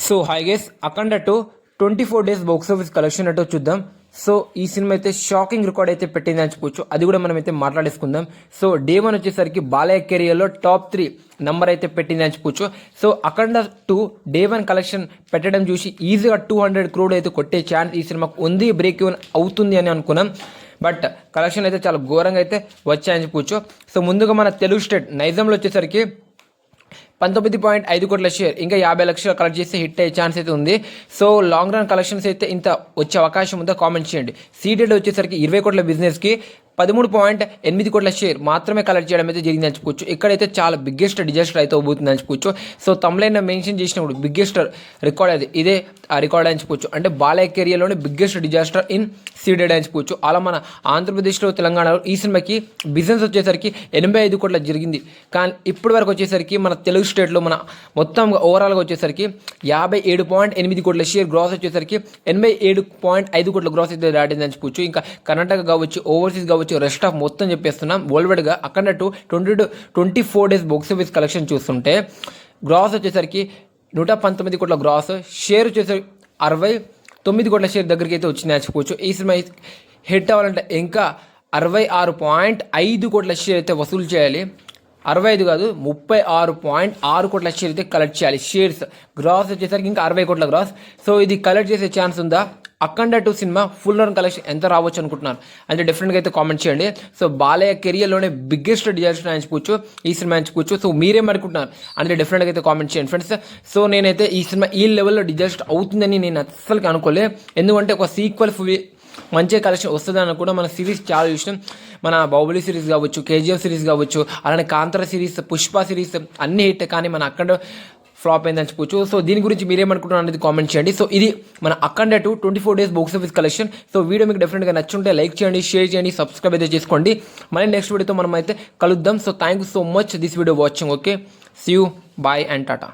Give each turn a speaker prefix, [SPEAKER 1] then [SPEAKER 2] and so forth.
[SPEAKER 1] So hi guys అఖండ 24 days box office collection అటో చూద్దాం. So ఈ సినిమా అయితే షాకింగ్ రికార్డ్ అయితే పెట్టింది అని చెప్పొచ్చు. అది కూడా మనం అయితే మాట్లాడేసుకుందాం. సో డే 1 వచ్చేసరికి బాలయ్య కెరియర్లో టాప్ 3 నంబర్ అయితే పెట్టింది అని చెప్పొచ్చు. సో అఖండ 2 డే 1 కలెక్షన్ పెట్టడం చూసి ఈజీగా 200 crore అయితే కొట్టే ఛాన్స్ ఈ సినిమాకు ఉంది, బ్రేక్ ఈవెన్ అవుతుంది అని అనుకున్నాం. బట్ కలెక్షన్ అయితే చాలా ఘోరంగా అయితే వచ్చాయని చెప్పొచ్చు. సో ముందుగా మన తెలుగు స్టేట్ నైజాంలో వచ్చేసరికి 19.5 కోట్ల షేర్ ఇంకా 50 లక్షలు కలెక్ట్ చేస్తే హిట్ అయ్యే ఛాన్స్ అయితే ఉంది. సో లాంగ్ రన్ కలెక్షన్స్ అయితే ఇంత వచ్చే అవకాశం ఉందో కామెంట్ చేయండి. సీడెడ్ వచ్చేసరికి 20 కోట్ల బిజినెస్కి 13.8 కోట్ల షేర్ మాత్రమే కలెక్ట్ చేయడం అయితే జరిగిందని చెప్పుకోవచ్చు. ఇక్కడైతే చాలా బిగ్గెస్ట్ డిజాస్టర్ అయితే అవుతుందని చెప్పుకోవచ్చు. సో తమ్లైన్ మెన్షన్ చేసినప్పుడు బిగ్గెస్ట్ రికార్డ్ అది ఇదే ఆ రికార్డ్ అని చెప్పుకోవచ్చు. అంటే బాలయ్య కెరియర్లోనే బిగ్గెస్ట్ డిజాస్టర్ ఇన్ సీడెడ్ అని చెప్పుకోవచ్చు. అలా మన ఆంధ్రప్రదేశ్లో తెలంగాణలో ఈ సినిమాకి బిజినెస్ వచ్చేసరికి 85 కోట్ల జరిగింది. కానీ ఇప్పటి వరకు వచ్చేసరికి మన తెలుగు స్టేట్లో మన మొత్తం ఓవరాల్గా వచ్చేసరికి 57.8 కోట్ల షేర్ గ్రాస్ వచ్చేసరికి 87.5 కోట్ల గ్రాస్ అయితే దాటిందని చెప్పుకోవచ్చు. ఇంకా కర్ణాటక కావచ్చు, ఓవర్సీస్ కావచ్చు, రెస్ట్ ఆఫ్ మొత్తం చెప్పేస్తున్నాం. వరల్డ్గా అక్కడ 24 డేస్ బాక్స్ ఆఫీస్ కలెక్షన్ చూస్తుంటే గ్రాస్ వచ్చేసరికి 119 కోట్ల గ్రాస్, షేర్ వచ్చేసరికి 69 కోట్ల షేర్ దగ్గరికి అయితే వచ్చిందని చెప్పుకోవచ్చు. ఈ సినిమా హిట్ అవ్వాలంటే ఇంకా 66.5 కోట్ల షేర్ అయితే వసూలు చేయాలి. 65 కాదు 36.6 కోట్ల షేర్ అయితే కలెక్ట్ చేయాలి. షేర్స్ గ్రాస్ వచ్చేసరికి ఇంకా 60 కోట్ల గ్రాస్. సో ఇది కలెక్ట్ చేసే ఛాన్స్ ఉందా? అఖండ 2 సినిమా ఫుల్ రన్ కలెక్షన్ ఎంత రావచ్చు అనుకుంటున్నారు అంటే డెఫినెట్గా అయితే కామెంట్ చేయండి. సో బాలయ్య కెరియర్లోనే బిగ్గెస్ట్ డిజాస్టర్ అని చెప్పుకోవచ్చు ఈ సినిమా అని చెప్పుకోవచ్చు. సో మీరేం అనుకుంటున్నారు అంటే డెఫినెట్గా అయితే కామెంట్ చేయండి ఫ్రెండ్స్. సో నేనైతే ఈ సినిమా ఈ లెవెల్లో డిజాస్టర్ అవుతుందని నేను అస్సలు అనుకోలే. ఎందుకంటే ఒక సీక్వెల్ మంచి కలెక్షన్ వస్తుందని కూడా మన సిరీస్ చాలా ఇష్టం. మన బాహుబలి సిరీస్ కావచ్చు, కేజీఎఫ్ సిరీస్ కావచ్చు, అలానే కాంతార సిరీస్, పుష్ప సిరీస్ అన్ని హిట్. కానీ మన అఖండ ఫ్లాప్ అయిందని చెప్పొచ్చు. సో దీని గురించి మీరేమనుకుంటున్నారు అనేది కామెంట్ చేయండి. సో ఇది మన Akhanda 24 days box office collection. So video మీకు డెఫినెట్గా నచ్చుంటే లైక్ చేయండి, షేర్ చేయండి, సబ్స్క్రైబ్ అయితే చేసుకోండి. మళ్ళీ నెక్స్ట్ వీడియోతో మనం అయితే కలుద్దాం. So thank you so much this video watching. Okay, see you, bye and Tata.